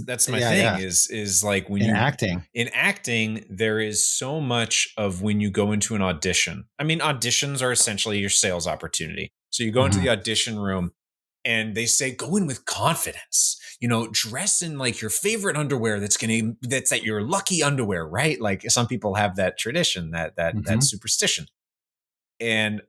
that's my thing. Is like when in acting, there is so much of when you go into an audition. I mean, auditions are essentially your sales opportunity. So you go into the audition room, and they say, go in with confidence. Dress in like your favorite underwear. That's at your lucky underwear, right? Like some people have that tradition, that superstition. And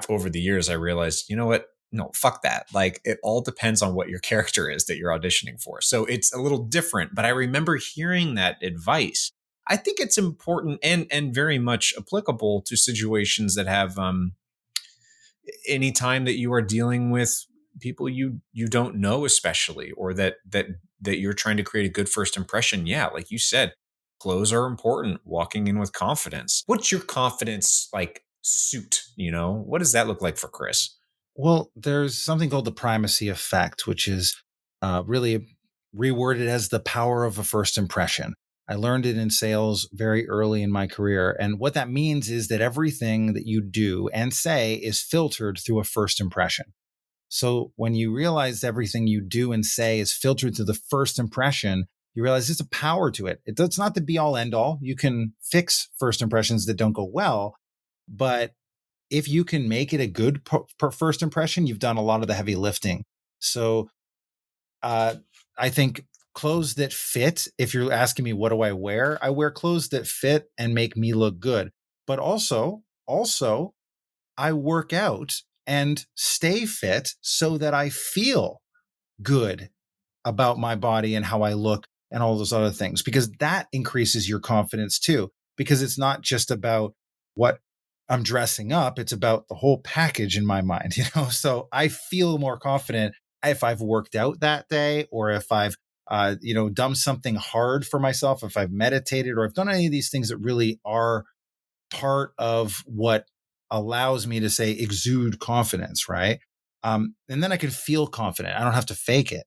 over the years, I realized, you know what? No, fuck that. Like it all depends on what your character is that you're auditioning for. So it's a little different, but I remember hearing that advice. I think it's important and very much applicable to situations that have any time that you are dealing with people you don't know, especially, or that you're trying to create a good first impression. Yeah, like you said, clothes are important. Walking in with confidence. What's your confidence like suit? What does that look like for Chris? Well, there's something called the primacy effect, which is really reworded as the power of a first impression. I learned it in sales very early in my career. And what that means is that everything that you do and say is filtered through a first impression. So when you realize everything you do and say is filtered through the first impression, you realize there's a power to it. It's not the be all end all. You can fix first impressions that don't go well, but if you can make it a good first impression, you've done a lot of the heavy lifting. So I think clothes that fit, if you're asking me, what do I wear clothes that fit and make me look good. But also I work out and stay fit so that I feel good about my body and how I look and all those other things, because that increases your confidence too, because it's not just about what I'm dressing up. It's about the whole package in my mind, so I feel more confident if I've worked out that day, or if I've, done something hard for myself, if I've meditated, or I've done any of these things that really are part of what allows me to say exude confidence. Right. And then I can feel confident. I don't have to fake it.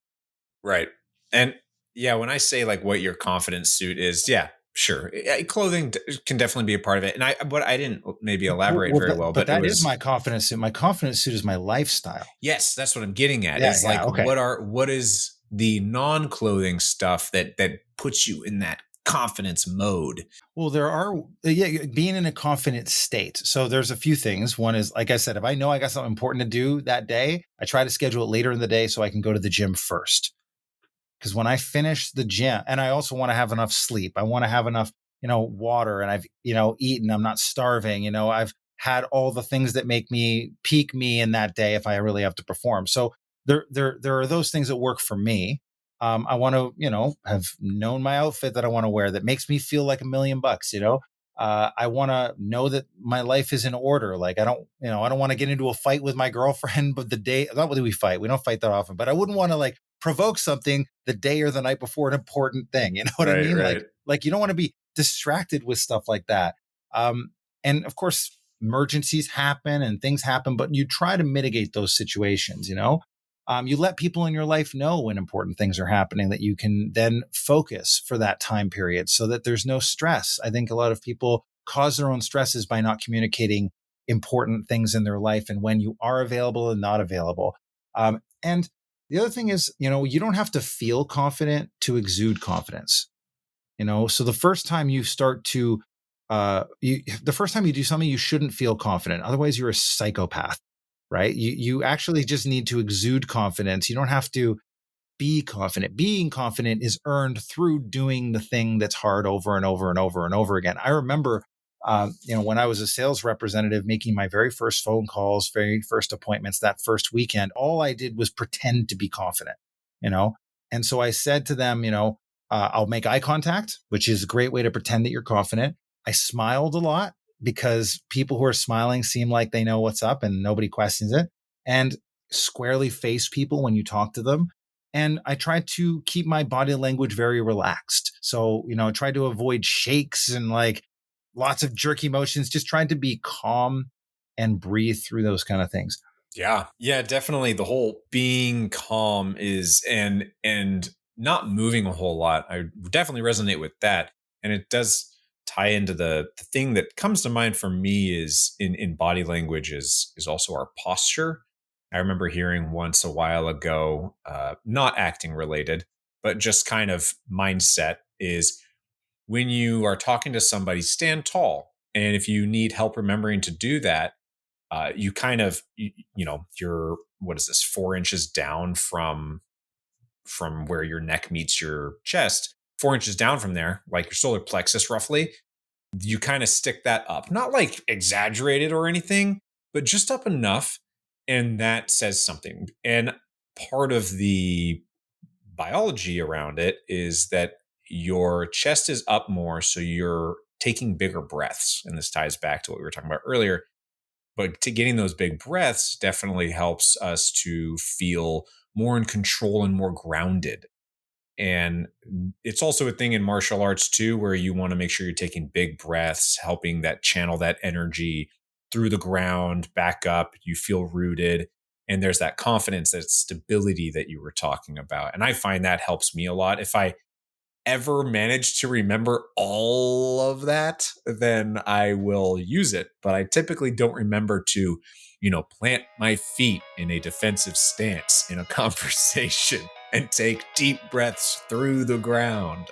Right. And yeah, when I say like what your confidence suit is, yeah, Sure. Clothing can definitely be a part of it. And I didn't maybe elaborate very well, but but it that is was, my confidence suit. My confidence suit is my lifestyle. yes, that's what I'm getting at, Yeah, is yeah, like, okay. what is the non-clothing stuff that puts you in that confidence mode? Well, there are, being in a confident state. So there's a few things. One is, like I said, if I know I got something important to do that day, I try to schedule it later in the day so I can go to the gym first. Because when I finish the gym, and I also want to have enough sleep, I want to have enough, water, and I've, eaten, I'm not starving, I've had all the things that make me peak me in that day if I really have to perform. So there are those things that work for me. I want to, have known my outfit that I want to wear that makes me feel like $1,000,000. I want to know that my life is in order. Like I don't want to get into a fight with my girlfriend, but the day, not whether we fight, we don't fight that often, but I wouldn't want to like provoke something the day or the night before an important thing. You know what I Right, mean? right. Like you don't want to be distracted with stuff like that. And of course, emergencies happen and things happen, but you try to mitigate those situations. You let people in your life know when important things are happening that you can then focus for that time period so that there's no stress. I think a lot of people cause their own stresses by not communicating important things in their life and when you are available and not available. And the other thing is, you don't have to feel confident to exude confidence. So the first time you start to, the first time you do something, you shouldn't feel confident. Otherwise, you're a psychopath, right? You actually just need to exude confidence. You don't have to be confident. Being confident is earned through doing the thing that's hard over and over and over and over again. I remember, when I was a sales representative making my very first phone calls, very first appointments, that first weekend, all I did was pretend to be confident, you know? And so I said to them, I'll make eye contact, which is a great way to pretend that you're confident. I smiled a lot because people who are smiling seem like they know what's up and nobody questions it. And squarely face people when you talk to them. And I tried to keep my body language very relaxed. So, I tried to avoid shakes and like lots of jerky motions, just trying to be calm and breathe through those kind of things. Yeah. Yeah, definitely. The whole being calm is and not moving a whole lot. I definitely resonate with that. And it does tie into the thing that comes to mind for me is in body language is also our posture. I remember hearing once a while ago, not acting related, but just kind of mindset is when you are talking to somebody, stand tall. And if you need help remembering to do that, you kind of, you're, what is this, 4 inches down from where your neck meets your chest, 4 inches down from there, like your solar plexus roughly, you kind of stick that up, not like exaggerated or anything, but just up enough. And that says something. And part of the biology around it is that your chest is up more. So you're taking bigger breaths. And this ties back to what we were talking about earlier. But to getting those big breaths definitely helps us to feel more in control and more grounded. And it's also a thing in martial arts too, where you want to make sure you're taking big breaths, helping that channel that energy through the ground, back up. You feel rooted. And there's that confidence, that stability that you were talking about. And I find that helps me a lot. If I ever manage to remember all of that, then I will use it. But I typically don't remember to, plant my feet in a defensive stance in a conversation and take deep breaths through the ground.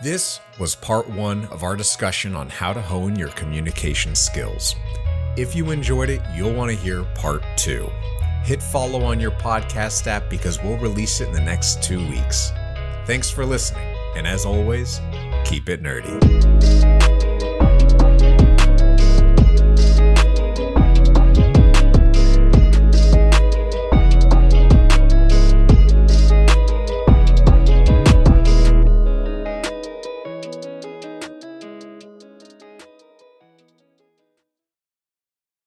This was part 1 of our discussion on how to hone your communication skills. If you enjoyed it, you'll want to hear part 2. Hit follow on your podcast app because we'll release it in the next 2 weeks. Thanks for listening, and as always, keep it nerdy.